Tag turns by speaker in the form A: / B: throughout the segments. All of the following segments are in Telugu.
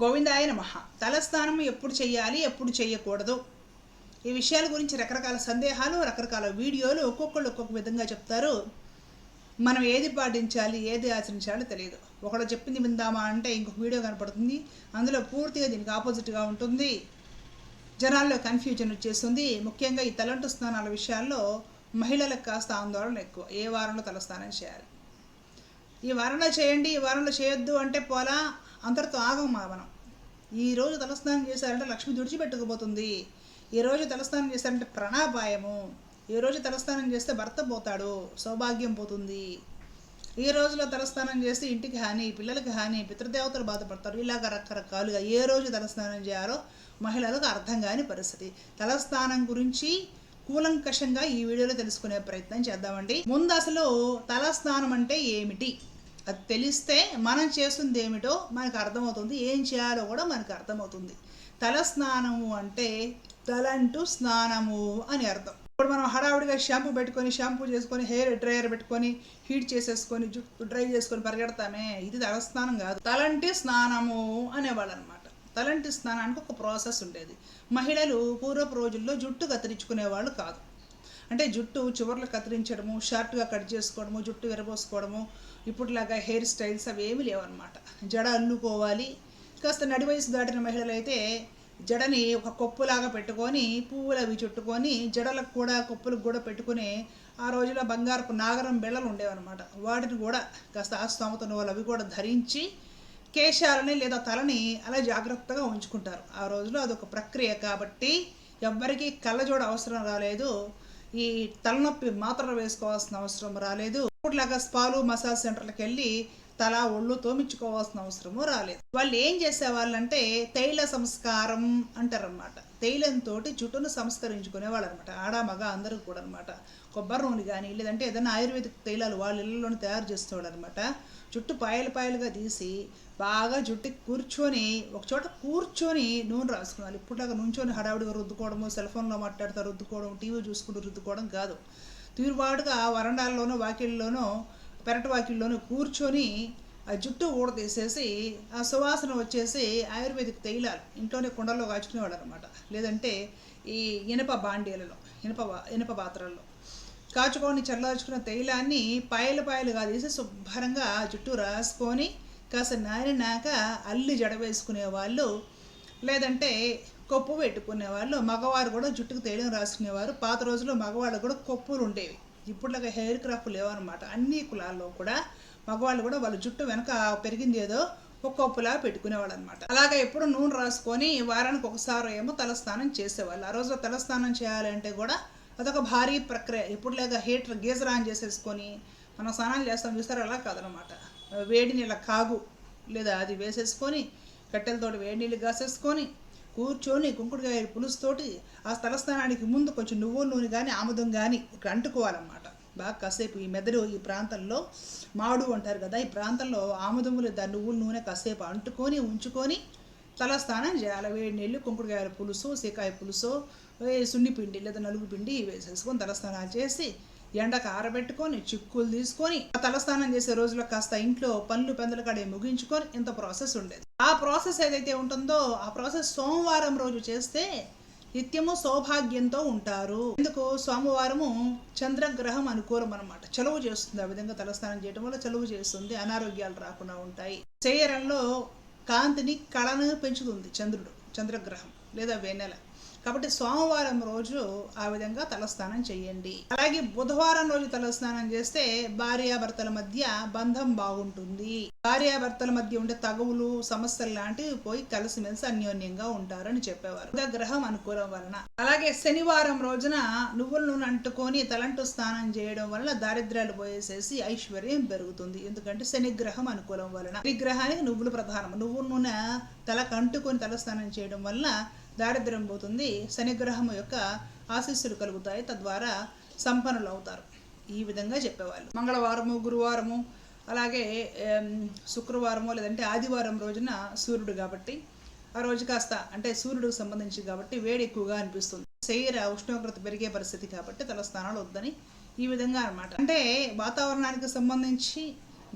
A: గోవిందాయ నమః. తలస్నానం ఎప్పుడు చేయాలి, ఎప్పుడు చేయకూడదు, ఈ విషయాల గురించి రకరకాల సందేహాలు, రకరకాల వీడియోలు ఒక్కొక్కళ్ళు ఒక్కొక్క విధంగా చెప్తారు. మనం ఏది పాటించాలి, ఏది ఆచరించాలో తెలియదు. ఒకళ్ళు చెప్పింది విందామా అంటే ఇంకొక వీడియో కనపడుతుంది, అందులో పూర్తిగా దీనికి ఆపోజిట్గా ఉంటుంది. జనాల్లో కన్ఫ్యూజన్ వచ్చేస్తుంది. ముఖ్యంగా ఈ తలంటు స్నానాల విషయాల్లో మహిళలకు కాస్త ఆందోళన ఎక్కువ. ఏ వారంలో తలస్నానం చేయాలి, ఈ వారంలో చేయండి, ఈ వారంలో చేయొద్దు అంటే పోలా, అంతటితో ఆగం మనం. ఈరోజు తలస్నానం చేశారంటే లక్ష్మి తుడిచిపెట్టుకుపోతుంది, ఈరోజు తలస్నానం చేశారంటే ప్రణాపాయము, ఈరోజు తలస్నానం చేస్తే భర్త పోతాడు, సౌభాగ్యం పోతుంది, ఈ రోజులో తలస్నానం చేస్తే ఇంటికి హాని, పిల్లలకి హాని, పితృదేవతలు బాధపడతారు. ఇలాగ రకరకాలుగా ఏ రోజు తలస్నానం చేయాలో మహిళలకు అర్థం కాని పరిస్థితి. తలస్నానం గురించి కూలంకషంగా ఈ వీడియోలో తెలుసుకునే ప్రయత్నం చేద్దామండి. ముందు అసలు తలస్నానం అంటే ఏమిటి, అది తెలిస్తే మనం చేస్తుంది ఏమిటో మనకు అర్థమవుతుంది, ఏం చేయాలో కూడా మనకు అర్థమవుతుంది. తలస్నానము అంటే తలంటు స్నానము అని అర్థం. ఇప్పుడు మనం హడావుడిగా షాంపూ చేసుకొని హెయిర్ డ్రైయర్ పెట్టుకొని హీట్ చేసేసుకొని జుట్టు డ్రై చేసుకొని పరిగెడతామే, ఇది తలస్నానం కాదు, తలంటి స్నానము అనేవాళ్ళు అనమాట. తలంటి స్నానానికి ఒక ప్రాసెస్ ఉండేది. మహిళలు పూర్వపు రోజుల్లో జుట్టు కత్తిరించుకునేవాళ్ళు కాదు. అంటే జుట్టు చివర్లు కత్తిరించడము, షార్ట్గా కట్ చేసుకోవడము, జుట్టు విరబోసుకోవడము, ఇప్పుడులాగా హెయిర్ స్టైల్స్ అవి ఏమి లేవన్నమాట. జడ అల్లుకోవాలి. కాస్త నడి వయసు దాటిన మహిళలు అయితే జడని ఒక కొప్పులాగా పెట్టుకొని పువ్వులు అవి చుట్టుకొని జడలకు కూడా కొప్పులకు కూడా పెట్టుకుని, ఆ రోజుల్లో బంగారపు నాగరం బెళ్ళలు ఉండేవన్నమాట. వాటిని కూడా కాస్త ఆస్తోమత వాళ్ళు అవి కూడా ధరించి కేశాలని లేదా తలని అలా జాగ్రత్తగా ఉంచుకుంటారు. ఆ రోజులో అదొక ప్రక్రియ కాబట్టి ఎవ్వరికీ కళ్ళజోడ అవసరం రాలేదు, ఈ తలనొప్పి మాత్రలు వేసుకోవాల్సిన అవసరం రాలేదు, ఇప్పుడులాగా స్పాలు మసాజ్ సెంటర్లకు వెళ్ళి తల ఒళ్ళు తోమించుకోవాల్సిన అవసరము రాలేదు. వాళ్ళు ఏం చేసేవాళ్ళంటే తైల సంస్కారం అంటారనమాట. తైలంతో జుట్టును సంస్కరించుకునేవాళ్ళు అనమాట. ఆడ మగ అందరూ కూడా అనమాట. కొబ్బరి నూనె కానీ లేదంటే ఏదైనా ఆయుర్వేదిక్ తైలాలు వాళ్ళ ఇళ్ళలోనే తయారు చేసేవాళ్ళు అనమాట. జుట్టు పాయలుగా తీసి బాగా జుట్టుకి కూర్చొని ఒకచోట కూర్చొని నూనె రాసుకోవాలి. ఇప్పుడులాగా నుంచొని హడావుడిగా రుద్దుకోవడము, సెల్ ఫోన్లో మాట్లాడుతూ రుద్దుకోవడం, టీవీ చూసుకుంటూ రుద్దుకోవడం కాదు. తీరుబాటుగా వరండాల్లోనో వాకిళ్ళలోనో పెరటి వాకిల్లోనూ కూర్చొని ఆ జుట్టు ఊడతీసేసి ఆ సువాసన వచ్చేసి ఆయుర్వేదిక్ తైలాలు ఇంట్లోనే కుండల్లో కాచుకునేవాడు అనమాట. లేదంటే ఈ ఇనప బాండీలలో ఇనప పాత్రల్లో కాచుకొని చల్లార్చుకున్న తైలాన్ని పాయలుగా తీసి శుభ్రంగా జుట్టు రాసుకొని కాస్త నారినాక అల్లి జడ వేసుకునేవాళ్ళు, లేదంటే కొప్పు పెట్టుకునేవాళ్ళు. మగవారు కూడా జుట్టుకు తైలం రాసుకునేవారు. పాత రోజుల్లో మగవాళ్ళు కూడా కొప్పులు ఉండేవి. ఇప్పుడులాగా హెయిర్ క్రాఫ్ట్ లేవన్నమాట. అన్ని కులాల్లో కూడా మగవాళ్ళు కూడా వాళ్ళ జుట్టు వెనక పెరిగింది ఏదో ఒక కొప్పులా పెట్టుకునేవాళ్ళు అనమాట. అలాగే ఎప్పుడు నూనె రాసుకొని వారానికి ఒకసారి ఏమో తలస్నానం చేసేవాళ్ళు. ఆ రోజులో తలస్నానం చేయాలంటే కూడా అదొక భారీ ప్రక్రియ. ఇప్పుడులాగా హీటర్ గీజర్ ఆన్ చేసేసుకొని మనం స్నానాలు చేస్తాం చూస్తారు, అలా కాదనమాట. వేడి నీళ్ళ కాగు లేదా అది వేసేసుకొని కట్టెలతోటి వేడి నీళ్ళు కాసేసుకొని కూర్చొని కుంకుడుకాయ పులుసుతోటి ఆ తలస్నానానికి ముందు కొంచెం నువ్వుల నూనె కానీ ఆముదం కానీ ఇక్కడ అంటుకోవాలన్నమాట. బాగా కాసేపు ఈ మెదడు ఈ ప్రాంతంలో మాడు అంటారు కదా, ఈ ప్రాంతంలో ఆముదము లేదా నువ్వుల నూనె కాసేపు అంటుకొని ఉంచుకొని తలస్నానం చేయాలి. వేడి నీళ్ళు, కుంకుడుకాయల పులుసు, సీకాయ పులుసు, సున్ని పిండి లేదా నలుగు పిండి వేసేసుకొని తలస్నానాలు చేసి ఎండకు ఆరబెట్టుకొని చిక్కులు తీసుకొని ఆ తలస్నానం చేసే రోజుల్లో కాస్త ఇంట్లో పనులు పెందల కాడే ముగించుకొని ఇంత ప్రాసెస్ ఉండేది. ఆ ప్రాసెస్ ఏదైతే ఉంటుందో ఆ ప్రాసెస్ సోమవారం రోజు చేస్తే నిత్యము సౌభాగ్యంతో ఉంటారు. ఎందుకు, సోమవారము చంద్రగ్రహం అనుకూలం అనమాట, చలువు చేస్తుంది. ఆ విధంగా తలస్నానం చేయడం వల్ల చలువు చేస్తుంది, అనారోగ్యాలు రాకుండా ఉంటాయి. శరీరంలో కాంతిని కళను పెంచుతుంది చంద్రగ్రహం లేదా వెన్నెల. కాబట్టి సోమవారం రోజు ఆ విధంగా తలస్నానం చేయండి. అలాగే బుధవారం రోజు తలస్నానం చేస్తే భార్యాభర్తల మధ్య బంధం బాగుంటుంది. భార్యాభర్తల మధ్య ఉండే తగువులు సమస్యలు లాంటివి పోయి కలిసిమెలిసి అన్యోన్యంగా ఉంటారని చెప్పేవారు, గ్రహం అనుకూలం వలన. అలాగే శనివారం రోజున నువ్వుల నూనె అంటుకొని తలంటు స్నానం చేయడం వలన దారిద్ర్యాలు పోయేసేసి ఐశ్వర్యం పెరుగుతుంది. ఎందుకంటే శనిగ్రహం అనుకూలం వలన. శనిగ్రహానికి నువ్వులు ప్రధానం. నువ్వుల నూనె తలకు అంటుకొని తలస్నానం చేయడం వలన దారిద్ర్యం పోతుంది, శనిగ్రహం యొక్క ఆశీస్సులు కలుగుతాయి, తద్వారా సంపన్నులు అవుతారు. ఈ విధంగా చెప్పేవాళ్ళు. మంగళవారము, గురువారము, అలాగే శుక్రవారము లేదంటే ఆదివారం రోజున సూర్యుడు కాబట్టి ఆ రోజు కాస్త అంటే సూర్యుడికి సంబంధించి కాబట్టి వేడి ఎక్కువగా అనిపిస్తుంది, శరీర ఉష్ణోగ్రత పెరిగే పరిస్థితి కాబట్టి తలస్నానాలు వద్దని ఈ విధంగా అనమాట. అంటే వాతావరణానికి సంబంధించి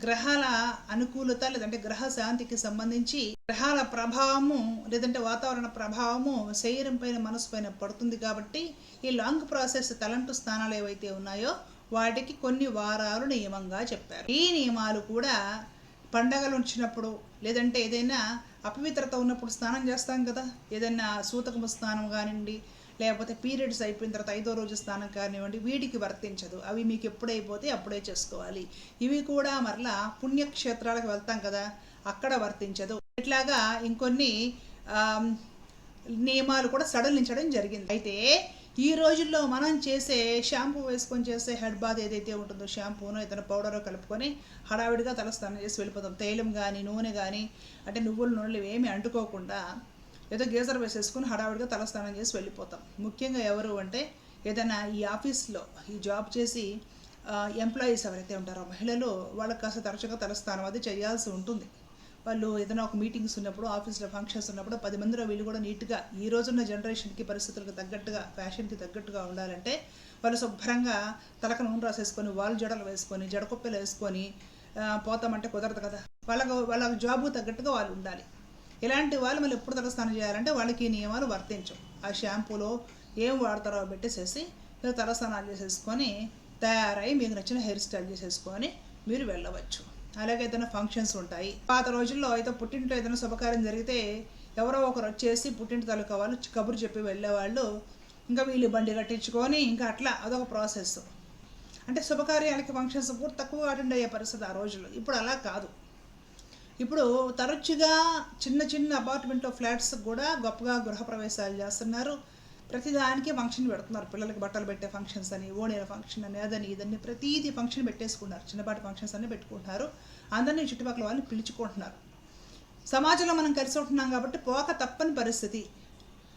A: గ్రహాల అనుకూలత లేదంటే గ్రహ శాంతికి సంబంధించి గ్రహాల ప్రభావము లేదంటే వాతావరణ ప్రభావము శరీరం పైన మనసు పైన పడుతుంది కాబట్టి ఈ లాంగ్ ప్రాసెస్ తలంటు స్థానాలు ఏవైతే ఉన్నాయో వాటికి కొన్ని వారాలు నియమంగా చెప్పారు. ఈ నియమాలు కూడా పండగలు వచ్చినప్పుడు లేదంటే ఏదైనా అపవిత్రత ఉన్నప్పుడు స్నానం చేస్తాం కదా, ఏదైనా సూతకము స్నానం కానివ్వండి, లేకపోతే పీరియడ్స్ అయిపోయిన తర్వాత 5వ రోజు స్నానం కానివ్వండి, వీటికి వర్తించదు. అవి మీకు ఎప్పుడైపోతే అప్పుడే చేసుకోవాలి. ఇవి కూడా మరలా పుణ్యక్షేత్రాలకు వెళ్తాం కదా, అక్కడ వర్తించదు. ఇట్లాగా ఇంకొన్ని నియమాలు కూడా సడలించడం జరిగింది. అయితే ఈ రోజుల్లో మనం చేసే షాంపూ వేసుకొని చేసే హెడ్ బాత్ ఏదైతే ఉంటుందో, షాంపూను ఏదైనా పౌడర్ కలుపుకొని హడావిడిగా తలస్నానం చేసి వెళ్ళిపోతాం. తైలం కానీ నూనె కానీ అంటే నువ్వుల నూనెలు ఏమి అంటుకోకుండా ఏదో గీజర్ వేసేసుకుని హడావిడిగా తలస్నానం చేసి వెళ్ళిపోతాం. ముఖ్యంగా ఎవరు అంటే ఏదైనా ఈ ఆఫీస్లో ఈ జాబ్ చేసి ఎంప్లాయీస్ ఎవరైతే ఉంటారో మహిళలు, వాళ్ళకి కాస్త తరచుగా తలస్నానం అది చేయాల్సి ఉంటుంది. వాళ్ళు ఏదైనా ఒక మీటింగ్స్ ఉన్నప్పుడు, ఆఫీస్లో ఫంక్షన్స్ ఉన్నప్పుడు 10 మందిలో వీళ్ళు కూడా నీట్గా ఈ రోజున్న జనరేషన్కి పరిస్థితులకు తగ్గట్టుగా ఫ్యాషన్కి తగ్గట్టుగా ఉండాలంటే వాళ్ళు శుభ్రంగా తలకు నూనె రాసేసుకొని వాళ్ళ జడలు వేసుకొని జడకొప్పెలు వేసుకొని పోతామంటే కుదరదు కదా. వాళ్ళ జాబు తగ్గట్టుగా వాళ్ళు ఉండాలి. ఇలాంటి వాళ్ళు మళ్ళీ ఎప్పుడు తలస్నానం చేయాలంటే వాళ్ళకి ఈ నియమాలు వర్తించవు. ఆ షాంపూలో ఏం వాడతారో పెట్టేసేసి మీరు తలస్నానాలు చేసేసుకొని తయారై మీకు నచ్చిన హెయిర్ స్టైల్ చేసేసుకొని మీరు వెళ్ళవచ్చు. అలాగే ఏదైనా ఫంక్షన్స్ ఉంటాయి. పాత రోజుల్లో అయితే పుట్టింట్లో ఏదైనా శుభకార్యం జరిగితే ఎవరో ఒకరు వచ్చేసి పుట్టింటి తాలూకా వాళ్ళు కబురు చెప్పి వెళ్ళేవాళ్ళు. ఇంకా వీళ్ళు బండి కట్టించుకొని ఇంకా అట్లా అదొక ప్రాసెస్. అంటే శుభకార్యాలకి ఫంక్షన్స్ కూడా తక్కువ అటెండ్ అయ్యే పరిస్థితి ఆ రోజుల్లో. ఇప్పుడు అలా కాదు. ఇప్పుడు తరచుగా చిన్న చిన్న అపార్ట్మెంట్లో ఫ్లాట్స్ కూడా గొప్పగా గృహప్రవేశాలు చేస్తున్నారు. ప్రతిదానికి ఫంక్షన్ పెడుతున్నారు. పిల్లలకి బట్టలు పెట్టే ఫంక్షన్స్ అని, ఓణీల ఫంక్షన్ అని, అదని ఇదని ప్రతిదీ ఫంక్షన్ పెట్టేసుకున్నారు. చిన్నపాటి ఫంక్షన్స్ అన్నీ పెట్టుకుంటున్నారు. అందరినీ చుట్టుపక్కల వాళ్ళని పిలుచుకుంటున్నారు. సమాజంలో మనం కలిసి ఉంటున్నాం కాబట్టి పోక తప్పని పరిస్థితి.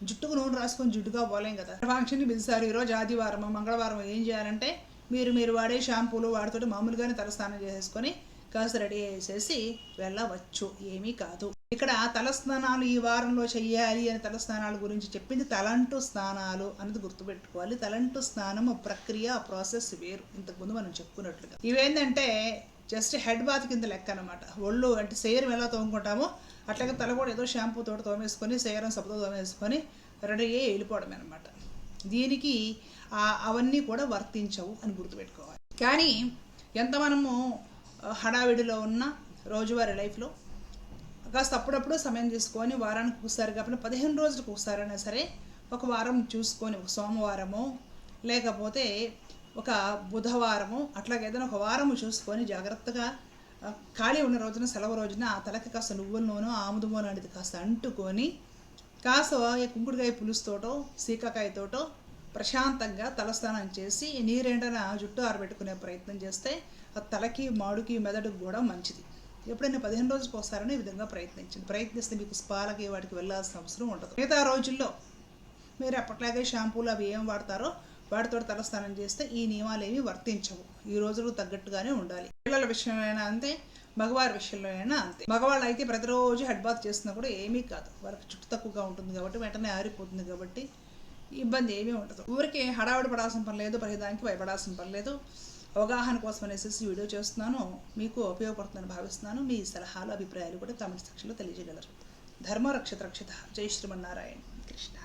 A: జుట్టుకు నూనె రాసుకొని జుట్టుగా పోలేం కదా. ఫంక్షన్కి పిలిచారు, ఈరోజు ఆదివారం మంగళవారం ఏం చేయాలంటే మీరు వాడే షాంపూలు వాడుతూ మామూలుగానే తలస్నానం చేసేసుకొని కాస్త రెడీ చేసేసి వెళ్ళవచ్చు. ఏమీ కాదు. ఇక్కడ తలస్నానాలు ఈ వారంలో చెయ్యాలి అని తలస్నానాల గురించి చెప్పింది తలంటు స్నానాలు అన్నది గుర్తుపెట్టుకోవాలి. తలంటు స్నానం ప్రక్రియ ప్రాసెస్ వేరు. ఇంతకుముందు మనం చెప్పుకున్నట్లుగా ఇవేంటంటే జస్ట్ హెడ్ బాత్ కింద లెక్క అనమాట. ఒళ్ళు అంటే శరీరం ఎలా తోముకుంటామో అట్లాగే తల కూడా ఏదో షాంపూ తోటి తోమేసుకొని శరీరం సబ్బుతో తోమేసుకొని రెడీ అయ్యి వెళ్ళిపోవడమే అనమాట. దీనికి అవన్నీ కూడా వర్తించవు అని గుర్తుపెట్టుకోవాలి. కానీ ఎంత మనము హడావిడిలో ఉన్న రోజువారీ లైఫ్లో కాస్త అప్పుడప్పుడు సమయం తీసుకొని వారానికి ఒకసారి కాబట్టి 15 రోజులకు ఒకసారైనా సరే ఒక వారం చూసుకొని ఒక సోమవారము లేకపోతే ఒక బుధవారము అట్లాగే ఏదైనా ఒక వారము చూసుకొని జాగ్రత్తగా ఖాళీ ఉన్న రోజున సెలవు రోజున ఆ తలకి కాస్త నువ్వుల నూనె ఆముదమో లాంటిది కాస్త అంటుకొని కాస్త కుంకుడుకాయ పులుసుతోటో సీకాకాయతోటో ప్రశాంతంగా తలస్నానం చేసి నీరేంటన జుట్టు ఆరబెట్టుకునే ప్రయత్నం చేస్తే ఆ తలకి మాడుకి మెదడుకు కూడా మంచిది. ఎప్పుడైనా 15 రోజులకు ఒకసారనే ఈ విధంగా ప్రయత్నిస్తే మీకు స్పాలకి వాటికి వెళ్ళాల్సిన అవసరం ఉండదు. మిగతా రోజుల్లో మీరు అప్పట్లాగే షాంపూలు అవి ఏం వాడతారో వాటితో తలస్నానం చేస్తే ఈ నియమాలు ఏవి వర్తించవు. ఈ రోజులకు తగ్గట్టుగానే ఉండాలి. పిల్లల విషయంలో అయినా అంతే, మగవారి విషయంలో అయినా అంతే. మగవాళ్ళు అయితే ప్రతిరోజు హెడ్ బాత్ చేస్తున్నా కూడా ఏమీ కాదు. వాళ్ళకి చుట్టు తక్కువగా ఉంటుంది కాబట్టి వెంటనే ఆరిపోతుంది కాబట్టి ఇబ్బంది ఏమీ ఉండదు. ఊరికి హడావిడి పడాల్సిన పని లేదు, ప్రతిదానికి భయపడాల్సిన పని లేదు. అవగాహన కోసం అనేసి వీడియో చేస్తున్నాను. మీకు ఉపయోగపడుతుందని భావిస్తున్నాను. మీ సలహాలు అభిప్రాయాలు కూడా కామెంట్ సెక్షన్లో తెలియజేయగలరు. ధర్మరక్షత రక్షిత. జై శ్రీమన్నారాయణ కృష్ణ.